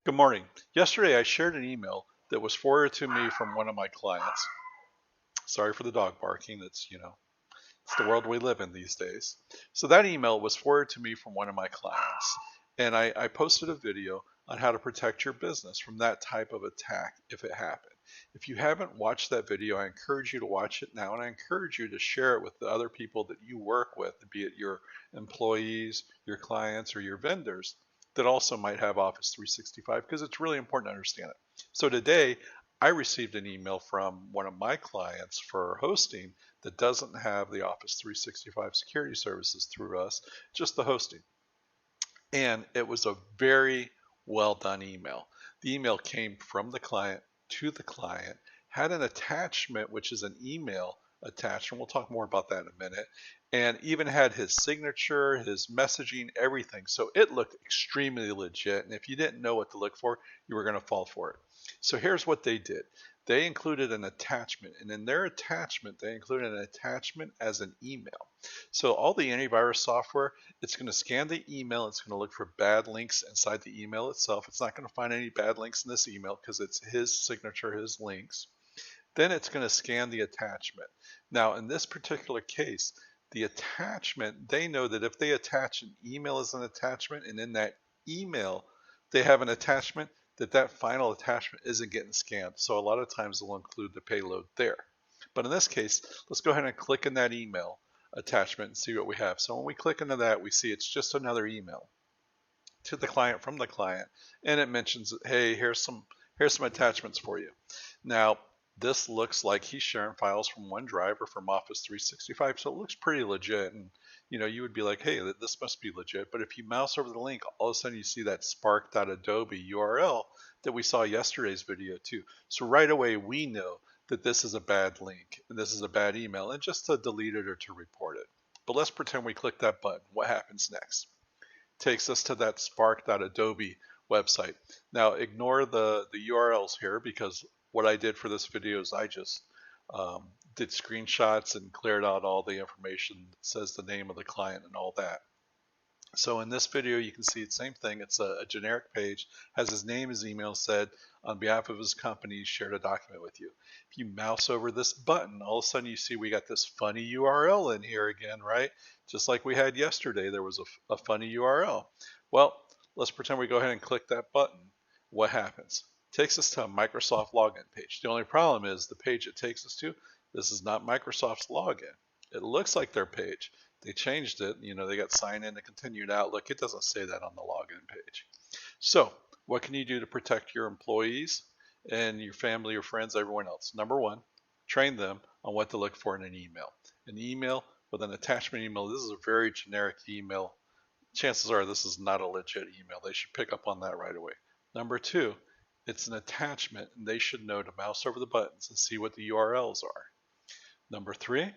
Good morning. Yesterday I shared an email that was forwarded to me from one of my clients. Sorry for the dog barking. It's the world we live in these days. So that email was forwarded to me from one of my clients. And I posted a video on how to protect your business from that type of attack if it happened. If you haven't watched that video, I encourage you to watch it now, and I encourage you to share it with the other people that you work with, be it your employees, your clients, or your vendors that also might have Office 365, because it's really important to understand it. So today, I received an email from one of my clients for hosting that doesn't have the Office 365 security services through us, just the hosting. And it was a very well done email. The email came from the client to the client, had an attachment, which is an email attachment. We'll talk more about that in a minute. And even had his signature, his messaging, everything. So it looked extremely legit. And if you didn't know what to look for, you were going to fall for it. So here's what they did. They included an attachment, and in their attachment, they included an attachment as an email. So all the antivirus software, it's going to scan the email. It's going to look for bad links inside the email itself. It's not going to find any bad links in this email because it's his signature, his links. Then it's going to scan the attachment. Now, in this particular case, the attachment, they know that if they attach an email as an attachment, and in that email they have an attachment, that final attachment isn't getting scanned. So a lot of times they'll include the payload there. But in this case, let's go ahead and click in that email attachment and see what we have. So when we click into that, we see it's just another email to the client from the client, and it mentions, hey, here's some attachments for you. Now, this looks like he's sharing files from OneDrive or from Office 365, so it looks pretty legit. And you would be like, hey, this must be legit. But if you mouse over the link, all of a sudden you see that spark.adobe URL that we saw yesterday's video too. So right away we know that this is a bad link and this is a bad email, and just to delete it or to report it. But let's pretend we click that button. What happens next? Takes us to that spark.adobe website. Now ignore the URLs here, because what I did for this video is I just did screenshots and cleared out all the information that says the name of the client and all that. So in this video, you can see the same thing. It's a generic page, has his name, his email, said on behalf of his company, shared a document with you. If you mouse over this button, all of a sudden you see we got this funny URL in here again, right? Just like we had yesterday, there was a funny URL. Well, let's pretend we go ahead and click that button. What happens? It takes us to a Microsoft login page. The only problem is the page it takes us to, this is not Microsoft's login. It looks like their page. They changed it. They got sign in and continued Outlook. It doesn't say that on the login page. So what can you do to protect your employees and your family, your friends, everyone else? Number one, train them on what to look for in an email. An email with an attachment email, this is a very generic email. Chances are this is not a legit email. They should pick up on that right away. Number two, it's an attachment, and they should know to mouse over the buttons and see what the URLs are. Number three,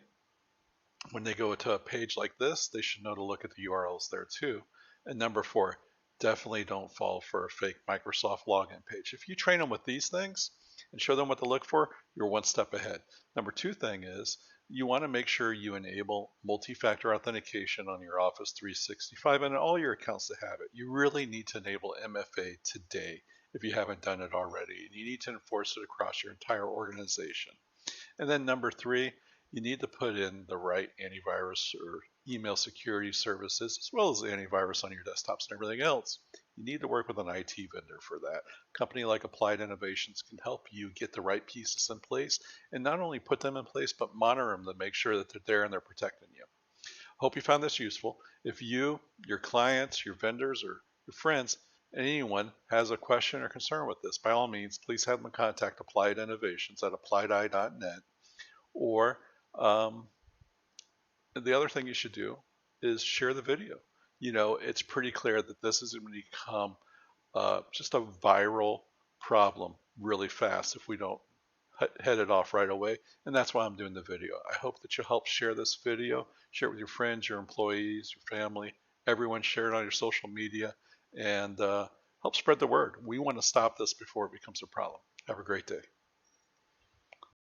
when they go to a page like this, they should know to look at the URLs there too. And number four, definitely don't fall for a fake Microsoft login page. If you train them with these things and show them what to look for, you're one step ahead. Number two thing is, you want to make sure you enable multi-factor authentication on your Office 365 and all your accounts that have it. You really need to enable MFA today if you haven't done it already. And you need to enforce it across your entire organization. And then number three, you need to put in the right antivirus or email security services, as well as antivirus on your desktops and everything else. You need to work with an IT vendor for that. A company like Applied Innovations can help you get the right pieces in place, and not only put them in place, but monitor them to make sure that they're there and they're protecting you. Hope you found this useful. If you, your clients, your vendors, or your friends, anyone has a question or concern with this, by all means, please have them contact Applied Innovations at appliedi.net. Or the other thing you should do is share the video. It's pretty clear that this is going to become just a viral problem really fast if we don't head it off right away. And that's why I'm doing the video. I hope that you'll help share this video, share it with your friends, your employees, your family, everyone. Share it on your social media, and help spread the word. We want to stop this before it becomes a problem. Have a great day.